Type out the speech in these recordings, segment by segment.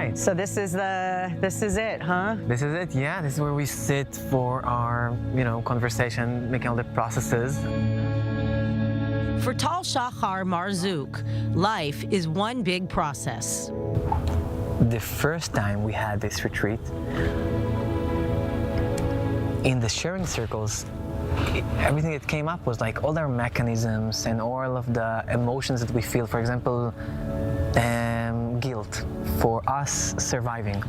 right. So this is it, huh? This is it, yeah. This is where we sit for our, conversation, making all the processes. For Tal Shachar Marzouk, life is one big process. The first time we had this retreat, in the sharing circles, everything that came up was like all our mechanisms and all of the emotions that we feel. For example, guilt for us surviving.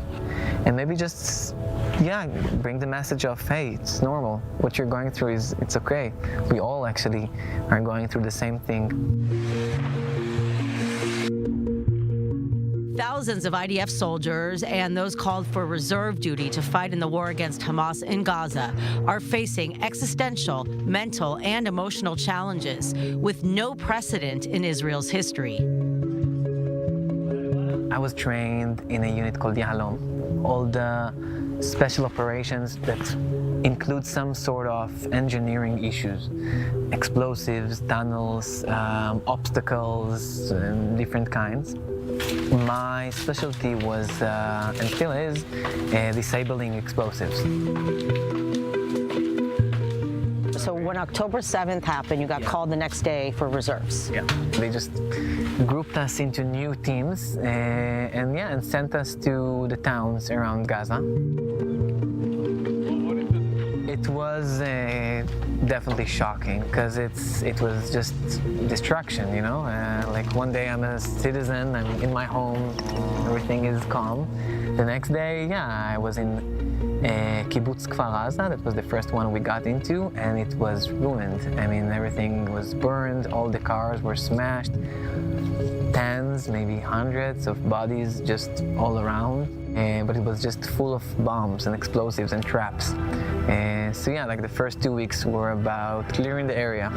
And maybe just, bring the message of, hey, it's normal. What you're going through it's okay. We all actually are going through the same thing. Thousands of IDF soldiers and those called for reserve duty to fight in the war against Hamas in Gaza are facing existential, mental, and emotional challenges with no precedent in Israel's history. I was trained in a unit called Yahalom. All the special operations that include some sort of engineering issues, explosives, tunnels, obstacles, and different kinds. My specialty was, and still is, disabling explosives. So when October 7th happened, you got called the next day for reserves. Yeah, they just grouped us into new teams and sent us to the towns around Gaza. It was definitely shocking because it was just destruction, like one day I'm a citizen, I'm in my home, everything is calm. The next day, I was in kibbutz Kfar that was the first one we got into, and it was ruined. I mean, everything was burned, all the cars were smashed, tens, maybe hundreds of bodies just all around. But it was just full of bombs and explosives and traps. Like the first 2 weeks were about clearing the area.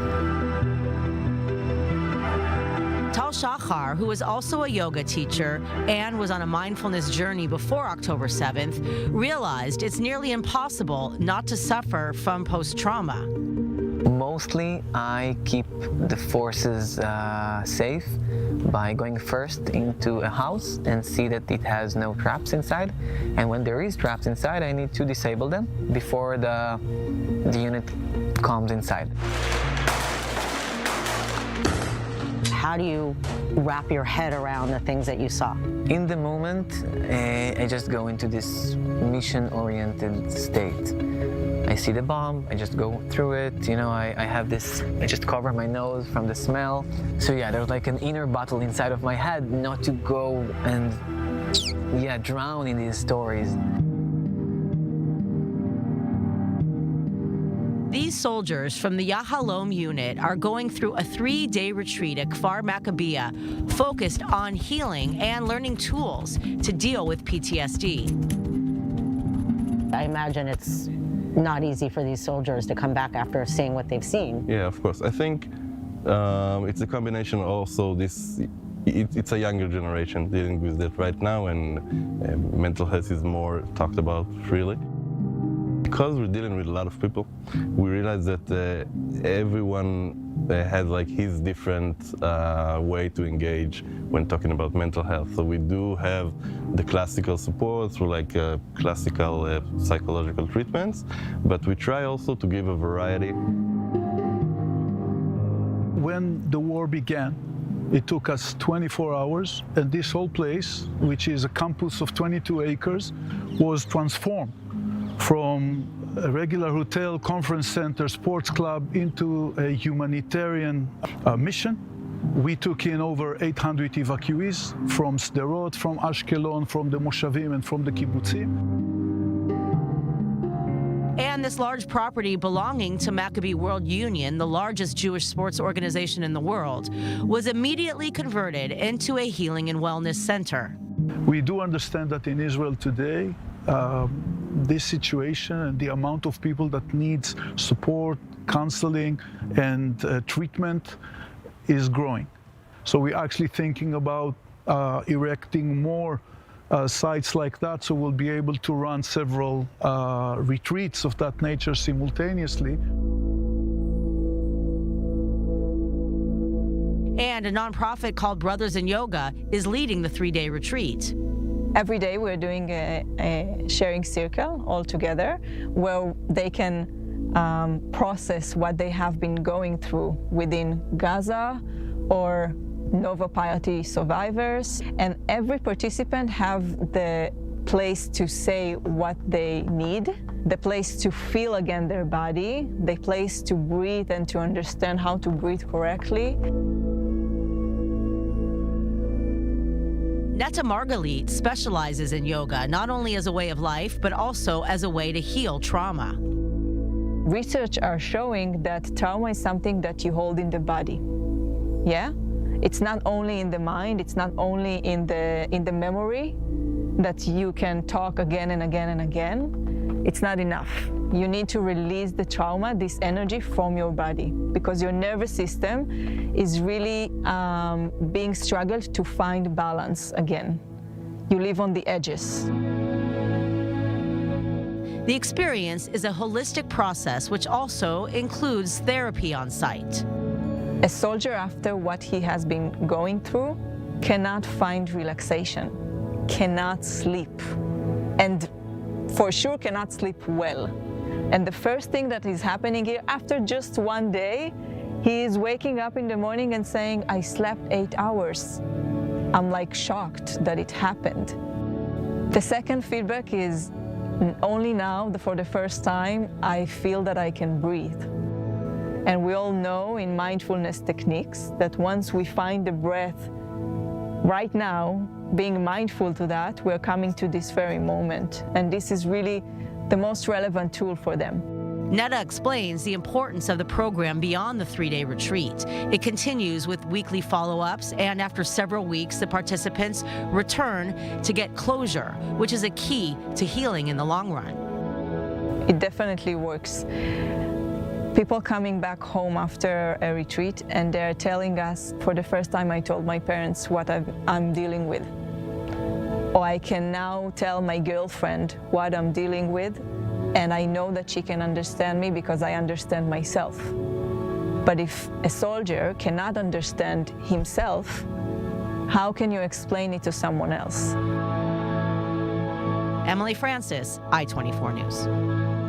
Tal Shachar, who is also a yoga teacher and was on a mindfulness journey before October 7th, realized it's nearly impossible not to suffer from post-trauma. Mostly, I keep the forces safe by going first into a house and see that it has no traps inside. And when there is traps inside, I need to disable them before the unit comes inside. How do you wrap your head around the things that you saw? In the moment, I just go into this mission-oriented state. I see the bomb, I just go through it, I just cover my nose from the smell. So there's like an inner battle inside of my head not to go and, drown in these stories. These soldiers from the Yahalom unit are going through a 3-day retreat at Kfar Maccabiah, focused on healing and learning tools to deal with PTSD. I imagine it's not easy for these soldiers to come back after seeing what they've seen. Yeah, of course. I think it's a combination also it's a younger generation dealing with that right now, and mental health is more talked about freely. Because we're dealing with a lot of people, we realize that everyone has like his different way to engage when talking about mental health. So we do have the classical support through like classical psychological treatments, but we try also to give a variety. When the war began, it took us 24 hours, and this whole place, which is a campus of 22 acres, was transformed from a regular hotel, conference center, sports club into a humanitarian mission. We took in over 800 evacuees from Sderot, from Ashkelon, from the Moshavim, and from the kibbutzim. And this large property belonging to Maccabi World Union, the largest Jewish sports organization in the world, was immediately converted into a healing and wellness center. We do understand that in Israel today, this situation and the amount of people that needs support, counseling, and treatment is growing. So we're actually thinking about erecting more sites like that, so we'll be able to run several retreats of that nature simultaneously. And a nonprofit called Brothers in Yoga is leading the 3-day retreat. Every day we're doing a sharing circle all together where they can process what they have been going through within Gaza or Nova Piety survivors. And every participant have the place to say what they need, the place to feel again their body, the place to breathe and to understand how to breathe correctly. Netta Margalit specializes in yoga not only as a way of life, but also as a way to heal trauma. Research are showing that trauma is something that you hold in the body. Yeah? It's not only in the mind, it's not only in the memory that you can talk again and again and again. It's not enough. You need to release the trauma, this energy from your body, because your nervous system is really being struggled to find balance again. You live on the edges. The experience is a holistic process which also includes therapy on site. A soldier, after what he has been going through, cannot find relaxation, cannot sleep, and for sure cannot sleep well. And the first thing that is happening here, after just one day, he is waking up in the morning and saying, I slept 8 hours. I'm like shocked that it happened. The second feedback is, only now, for the first time, I feel that I can breathe. And we all know in mindfulness techniques that once we find the breath right now, being mindful to that, we're coming to this very moment. And this is really the most relevant tool for them. Netta explains the importance of the program beyond the 3-day retreat. It continues with weekly follow-ups, and after several weeks, the participants return to get closure, which is a key to healing in the long run. It definitely works. People coming back home after a retreat, and they're telling us, for the first time I told my parents what I'm dealing with. Or I can now tell my girlfriend what I'm dealing with, and I know that she can understand me because I understand myself. But if a soldier cannot understand himself, how can you explain it to someone else? Emily Francis, i24 News.